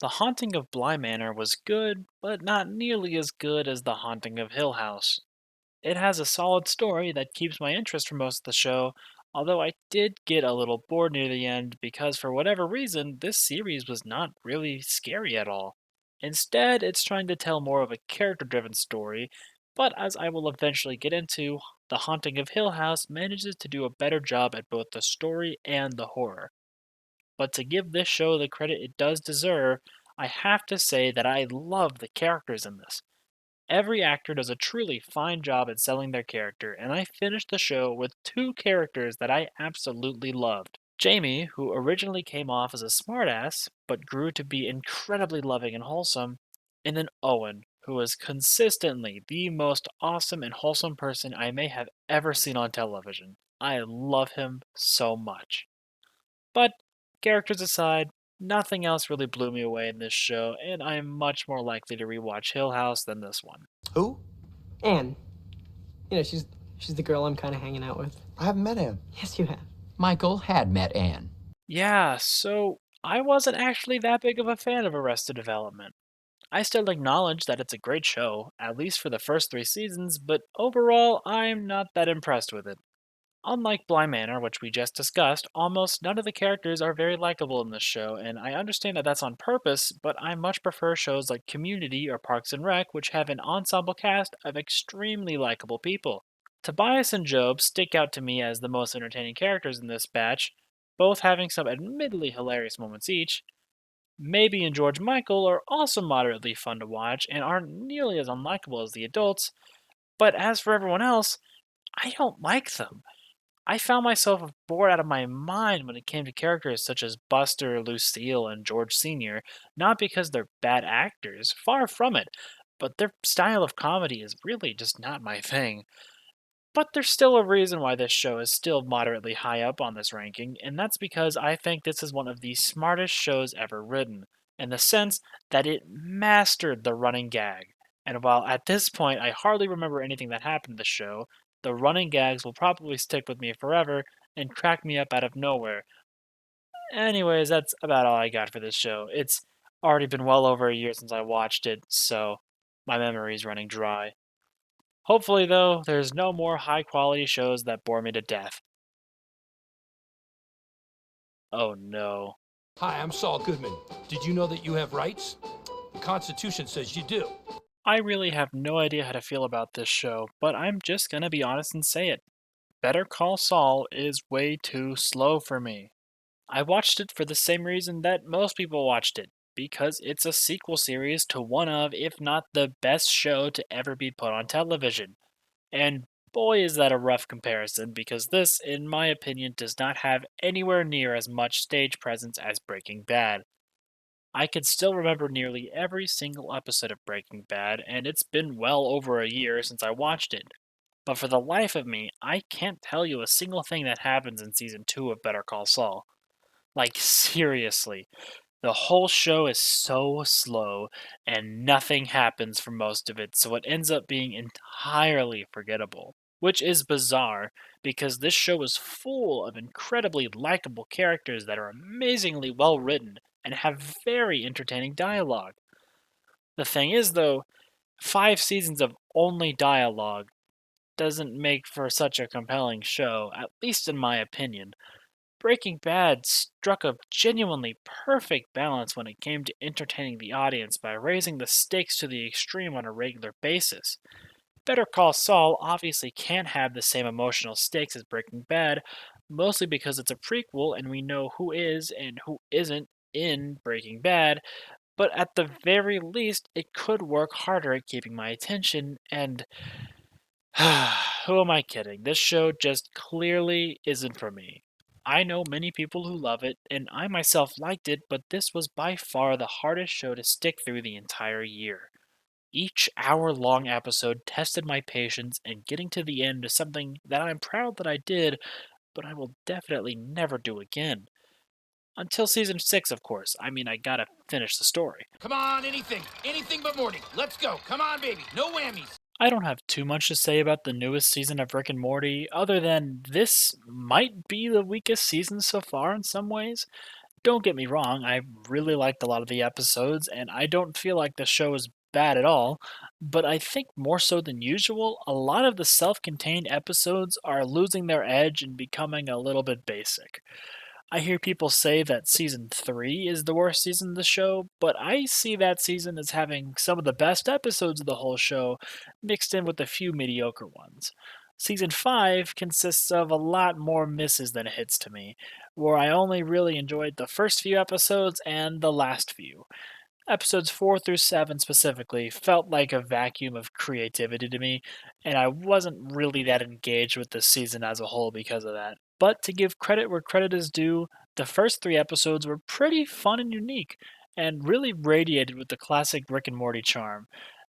The Haunting of Bly Manor was good, but not nearly as good as The Haunting of Hill House. It has a solid story that keeps my interest for most of the show, although I did get a little bored near the end because for whatever reason, this series was not really scary at all. Instead, it's trying to tell more of a character driven story, but as I will eventually get into, The Haunting of Hill House manages to do a better job at both the story and the horror. But to give this show the credit it does deserve, I have to say that I love the characters in this. Every actor does a truly fine job at selling their character, and I finished the show with two characters that I absolutely loved. Jamie, who originally came off as a smartass, but grew to be incredibly loving and wholesome, and then Owen, who is consistently the most awesome and wholesome person I may have ever seen on television. I love him so much. But characters aside, nothing else really blew me away in this show, and I am much more likely to rewatch Hill House than this one. Who? Anne. She's the girl I'm kind of hanging out with. I haven't met him. Yes, you have. Michael had met Anne. Yeah, so I wasn't actually that big of a fan of Arrested Development. I still acknowledge that it's a great show, at least for the first three seasons, but overall, I'm not that impressed with it. Unlike Bly Manor, which we just discussed, almost none of the characters are very likable in this show, and I understand that that's on purpose, but I much prefer shows like Community or Parks and Rec, which have an ensemble cast of extremely likable people. Tobias and Job stick out to me as the most entertaining characters in this batch, both having some admittedly hilarious moments each. Maybe and George Michael are also moderately fun to watch and aren't nearly as unlikable as the adults, but as for everyone else, I don't like them. I found myself bored out of my mind when it came to characters such as Buster, Lucille, and George Sr., not because they're bad actors, far from it, but their style of comedy is really just not my thing. But there's still a reason why this show is still moderately high up on this ranking, and that's because I think this is one of the smartest shows ever written, in the sense that it mastered the running gag. And while at this point I hardly remember anything that happened in the show, the running gags will probably stick with me forever and crack me up out of nowhere. Anyways, that's about all I got for this show. It's already been well over a year since I watched it, so my memory's running dry. Hopefully, though, there's no more high quality shows that bore me to death. Oh no. Hi, I'm Saul Goodman. Did you know that you have rights? The Constitution says you do. I really have no idea how to feel about this show, but I'm just gonna be honest and say it. Better Call Saul is way too slow for me. I watched it for the same reason that most people watched it, because it's a sequel series to one of, if not the best show to ever be put on television. And boy, is that a rough comparison, because this, in my opinion, does not have anywhere near as much stage presence as Breaking Bad. I can still remember nearly every single episode of Breaking Bad, and it's been well over a year since I watched it. But for the life of me, I can't tell you a single thing that happens in season 2 of Better Call Saul. Like, seriously, the whole show is so slow, and nothing happens for most of it, so it ends up being entirely forgettable. Which is bizarre, because this show is full of incredibly likable characters that are amazingly well written and have very entertaining dialogue. The thing is, though, 5 seasons of only dialogue doesn't make for such a compelling show, at least in my opinion. Breaking Bad struck a genuinely perfect balance when it came to entertaining the audience by raising the stakes to the extreme on a regular basis. Better Call Saul obviously can't have the same emotional stakes as Breaking Bad, mostly because it's a prequel and we know who is and who isn't in Breaking Bad, but at the very least, it could work harder at keeping my attention, and who am I kidding? This show just clearly isn't for me. I know many people who love it, and I myself liked it, but this was by far the hardest show to stick through the entire year. Each hour long episode tested my patience, and getting to the end is something that I'm proud that I did, but I will definitely never do again. Until season 6, of course. I mean, I gotta finish the story. Come on, anything. Anything but Morty. Let's go. Come on, baby. No whammies. I don't have too much to say about the newest season of Rick and Morty, other than this might be the weakest season so far in some ways. Don't get me wrong, I really liked a lot of the episodes, and I don't feel like the show is bad at all, but I think more so than usual, a lot of the self contained episodes are losing their edge and becoming a little bit basic. I hear people say that season 3 is the worst season of the show, but I see that season as having some of the best episodes of the whole show, mixed in with a few mediocre ones. Season 5 consists of a lot more misses than hits to me, where I only really enjoyed the first few episodes and the last few. Episodes 4 through 7 specifically felt like a vacuum of creativity to me, and I wasn't really that engaged with the season as a whole because of that. But to give credit where credit is due, the first 3 episodes were pretty fun and unique, and really radiated with the classic Rick and Morty charm.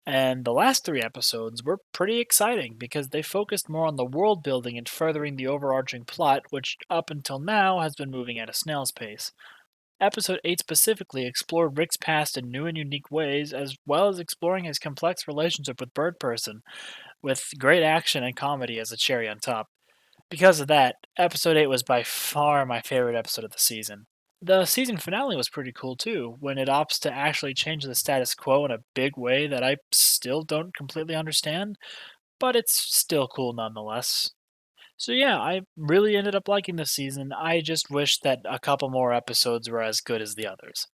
And the last 3 episodes were pretty exciting because they focused more on the world building and furthering the overarching plot, which up until now has been moving at a snail's pace. Episode 8 specifically explored Rick's past in new and unique ways, as well as exploring his complex relationship with Bird Person, with great action and comedy as a cherry on top. Because of that, Episode 8 was by far my favorite episode of the season. The season finale was pretty cool too, when it opts to actually change the status quo in a big way that I still don't completely understand, but it's still cool nonetheless. So yeah, I really ended up liking this season. I just wish that a couple more episodes were as good as the others.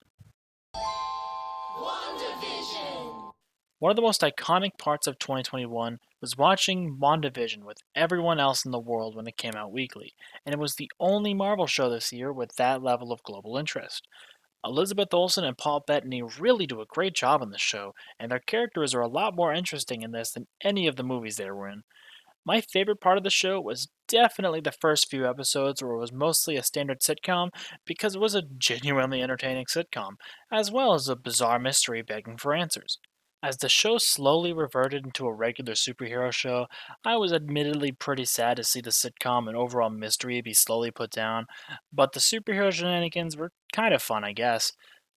One of the most iconic parts of 2021 was watching WandaVision with everyone else in the world when it came out weekly, and it was the only Marvel show this year with that level of global interest. Elizabeth Olsen and Paul Bettany really do a great job on this show, and their characters are a lot more interesting in this than any of the movies they were in. My favorite part of the show was definitely the first few episodes where it was mostly a standard sitcom because it was a genuinely entertaining sitcom, as well as a bizarre mystery begging for answers. As the show slowly reverted into a regular superhero show, I was admittedly pretty sad to see the sitcom and overall mystery be slowly put down, but the superhero shenanigans were kind of fun, I guess.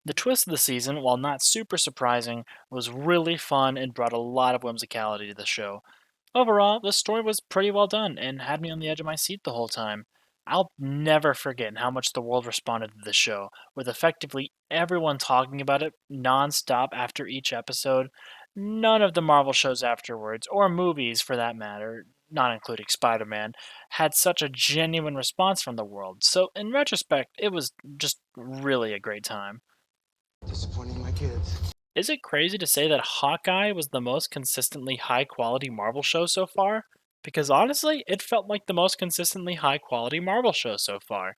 The twist of the season, while not super surprising, was really fun and brought a lot of whimsicality to the show. Overall, the story was pretty well done and had me on the edge of my seat the whole time. I'll never forget how much the world responded to the show, with effectively everyone talking about it non-stop after each episode. None of the Marvel shows afterwards, or movies for that matter, not including Spider Man, had such a genuine response from the world. So, in retrospect, it was just really a great time. Disappointing my kids. Is it crazy to say that Hawkeye was the most consistently high quality Marvel show so far? Because honestly, it felt like the most consistently high quality Marvel show so far.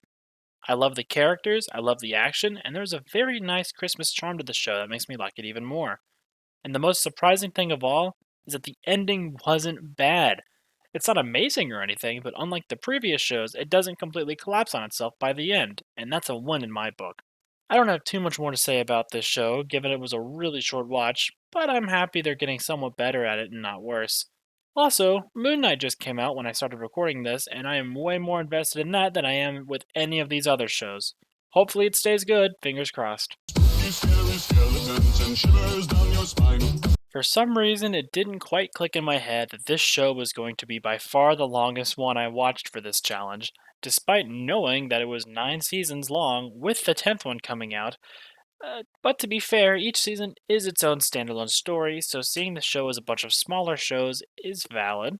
I love the characters, I love the action, and there's a very nice Christmas charm to the show that makes me like it even more. And the most surprising thing of all is that the ending wasn't bad. It's not amazing or anything, but unlike the previous shows, it doesn't completely collapse on itself by the end, and that's a win in my book. I don't have too much more to say about this show, given it was a really short watch, but I'm happy they're getting somewhat better at it and not worse. Also, Moon Knight just came out when I started recording this, and I am way more invested in that than I am with any of these other shows. Hopefully it stays good, fingers crossed. For some reason, it didn't quite click in my head that this show was going to be by far the longest one I watched for this challenge, despite knowing that it was 9 seasons long, with the 10th one coming out. But to be fair, each season is its own standalone story, so seeing the show as a bunch of smaller shows is valid.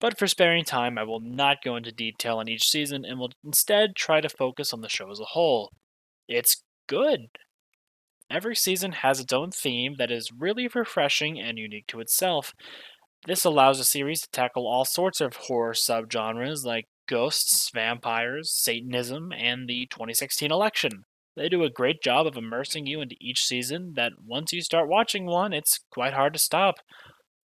But for sparing time, I will not go into detail on each season and will instead try to focus on the show as a whole. It's good. Every season has its own theme that is really refreshing and unique to itself. This allows the series to tackle all sorts of horror subgenres like ghosts, vampires, Satanism, and the 2016 election. They do a great job of immersing you into each season that once you start watching one, it's quite hard to stop.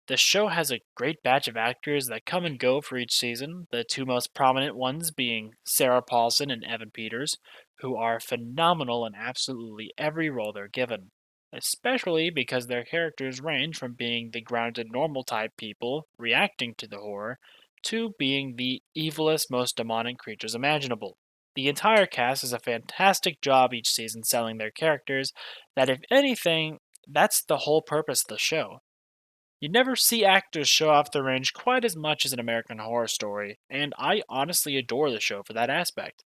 The show has a great batch of actors that come and go for each season, the two most prominent ones being Sarah Paulson and Evan Peters, who are phenomenal in absolutely every role they're given, especially because their characters range from being the grounded normal type people reacting to the horror to being the evilest, most demonic creatures imaginable. The entire cast does a fantastic job each season selling their characters, that if anything, that's the whole purpose of the show. You never see actors show off their range quite as much as an American Horror Story, and I honestly adore the show for that aspect.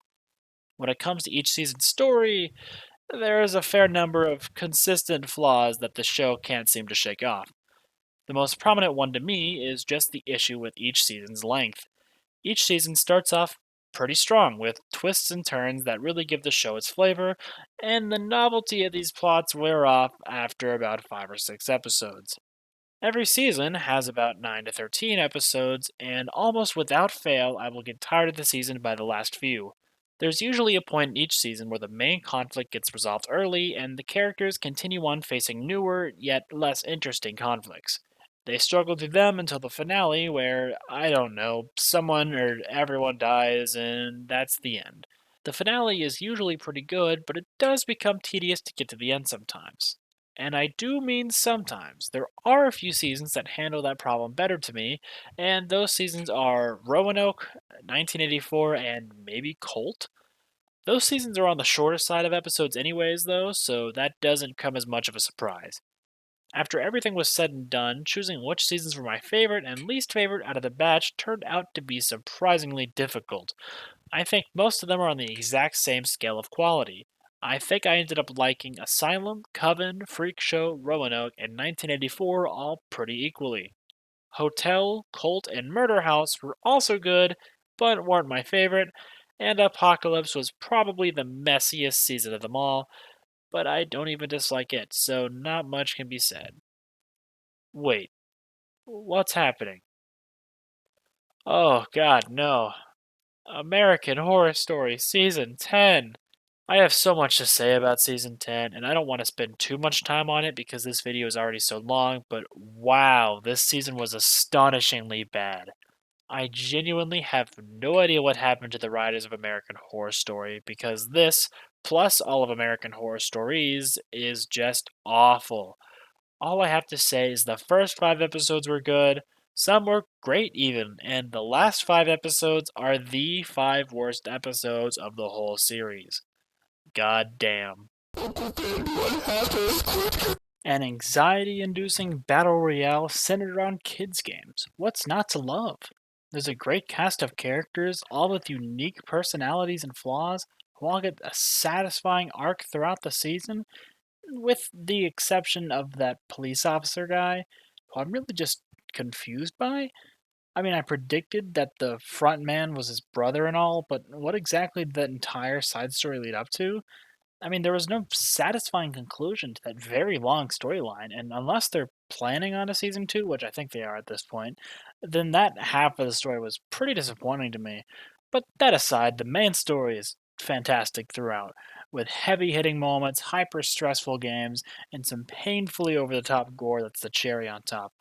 When it comes to each season's story, there is a fair number of consistent flaws that the show can't seem to shake off. The most prominent one to me is just the issue with each season's length. Each season starts off pretty strong, with twists and turns that really give the show its flavor, and the novelty of these plots wear off after about 5 or 6 episodes. Every season has about 9 to 13 episodes, and almost without fail, I will get tired of the season by the last few. There's usually a point in each season where the main conflict gets resolved early, and the characters continue on facing newer, yet less interesting conflicts. They struggle through them until the finale, where, I don't know, someone or everyone dies, and that's the end. The finale is usually pretty good, but it does become tedious to get to the end sometimes. And I do mean sometimes. There are a few seasons that handle that problem better to me, and those seasons are Roanoke, 1984, and maybe Colt. Those seasons are on the shorter side of episodes, anyways, though, so that doesn't come as much of a surprise. After everything was said and done, choosing which seasons were my favorite and least favorite out of the batch turned out to be surprisingly difficult. I think most of them are on the exact same scale of quality. I think I ended up liking Asylum, Coven, Freak Show, Roanoke, and 1984 all pretty equally. Hotel, Cult, and Murder House were also good, but weren't my favorite, and Apocalypse was probably the messiest season of them all, but I don't even dislike it, so not much can be said. Wait, what's happening? Oh god, no. American Horror Story Season 10! I have so much to say about Season 10, and I don't want to spend too much time on it because this video is already so long, but wow, this season was astonishingly bad. I genuinely have no idea what happened to the writers of American Horror Story because this, plus all of American Horror Stories, is just awful. All I have to say is the first 5 episodes were good, some were great even, and the last 5 episodes are the 5 worst episodes of the whole series. God damn. An anxiety inducing battle royale centered around kids' games. What's not to love? There's a great cast of characters, all with unique personalities and flaws, who all get a satisfying arc throughout the season, with the exception of that police officer guy, who I'm really just confused by. I mean, I predicted that the front man was his brother and all, but what exactly did that entire side story lead up to? I mean, there was no satisfying conclusion to that very long storyline, and unless they're planning on a season 2, which I think they are at this point, then that half of the story was pretty disappointing to me. But that aside, the main story is fantastic throughout, with heavy hitting moments, hyper stressful games, and some painfully over the top gore that's the cherry on top.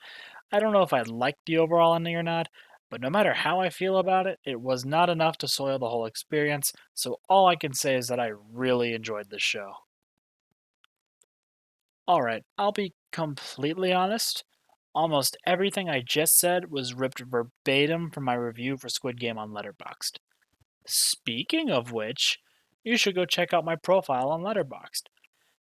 I don't know if I liked the overall ending or not, but no matter how I feel about it, it was not enough to soil the whole experience, so all I can say is that I really enjoyed this show. Alright, I'll be completely honest. Almost everything I just said was ripped verbatim from my review for Squid Game on Letterboxd. Speaking of which, you should go check out my profile on Letterboxd.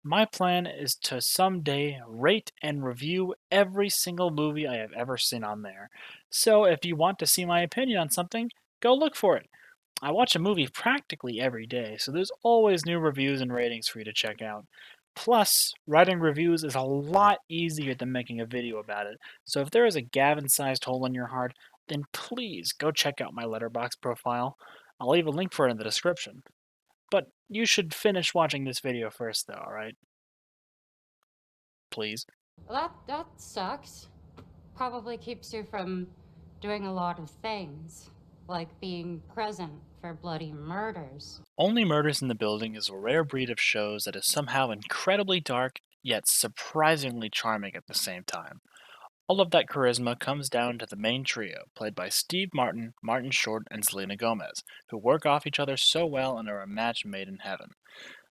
My plan is to someday rate and review every single movie I have ever seen on there. So if you want to see my opinion on something, go look for it. I watch a movie practically every day, so there's always new reviews and ratings for you to check out. Plus, writing reviews is a lot easier than making a video about it, so if there is a Gavin-sized hole in your heart, then please go check out my Letterboxd profile. I'll leave a link for it in the description. But you should finish watching this video first though, alright? Please. Well, that sucks. Probably keeps you from doing a lot of things, like being present for bloody murders. Only Murders in the Building is a rare breed of shows that is somehow incredibly dark, yet surprisingly charming at the same time. All of that charisma comes down to the main trio, played by Steve Martin, Martin Short, and Selena Gomez, who work off each other so well and are a match made in heaven.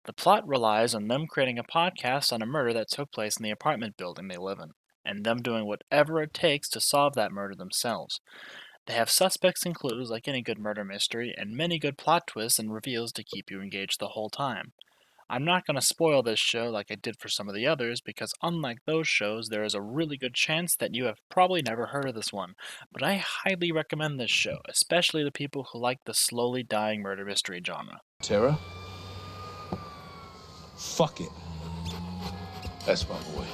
The plot relies on them creating a podcast on a murder that took place in the apartment building they live in, and them doing whatever it takes to solve that murder themselves. They have suspects and clues like any good murder mystery, and many good plot twists and reveals to keep you engaged the whole time. I'm not going to spoil this show like I did for some of the others because, unlike those shows, there is a really good chance that you have probably never heard of this one. But I highly recommend this show, especially to people who like the slowly dying murder mystery genre. Tara? Fuck it. That's my boy.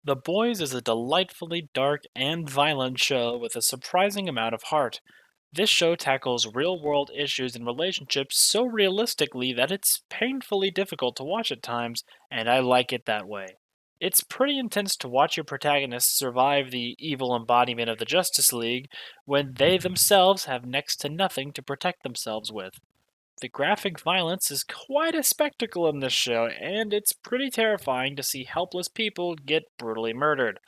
The Boys is a delightfully dark and violent show with a surprising amount of heart. This show tackles real world issues and relationships so realistically that it's painfully difficult to watch at times, and I like it that way. It's pretty intense to watch your protagonists survive the evil embodiment of the Justice League when they themselves have next to nothing to protect themselves with. The graphic violence is quite a spectacle in this show, and it's pretty terrifying to see helpless people get brutally murdered.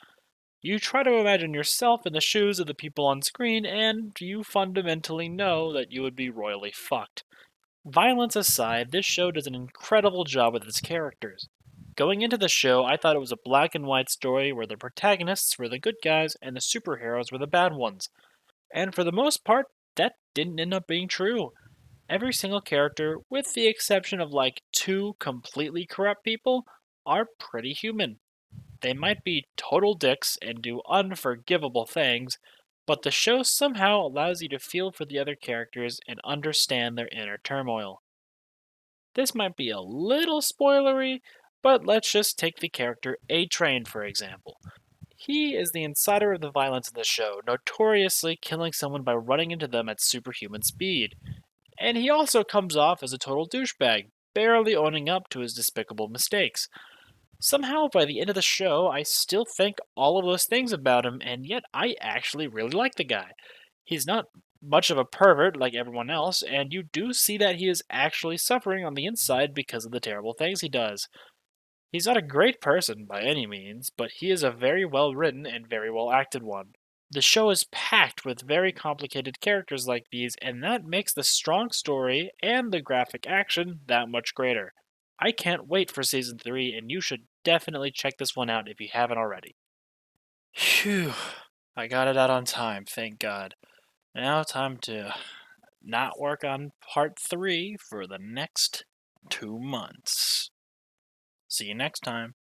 You try to imagine yourself in the shoes of the people on screen, and you fundamentally know that you would be royally fucked. Violence aside, this show does an incredible job with its characters. Going into the show, I thought it was a black and white story where the protagonists were the good guys and the superheroes were the bad ones. And for the most part, that didn't end up being true. Every single character, with the exception of like two completely corrupt people, are pretty human. They might be total dicks and do unforgivable things, but the show somehow allows you to feel for the other characters and understand their inner turmoil. This might be a little spoilery, but let's just take the character A-Train for example. He is the insider of the violence of the show, notoriously killing someone by running into them at superhuman speed. And he also comes off as a total douchebag, barely owning up to his despicable mistakes. Somehow, by the end of the show, I still think all of those things about him, and yet I actually really like the guy. He's not much of a pervert like everyone else, and you do see that he is actually suffering on the inside because of the terrible things he does. He's not a great person by any means, but he is a very well written and very well acted one. The show is packed with very complicated characters like these, and that makes the strong story and the graphic action that much greater. I can't wait for season 3, and you should definitely check this one out if you haven't already. Phew, I got it out on time, thank God. Now, time to not work on part 3 for the next 2 months. See you next time.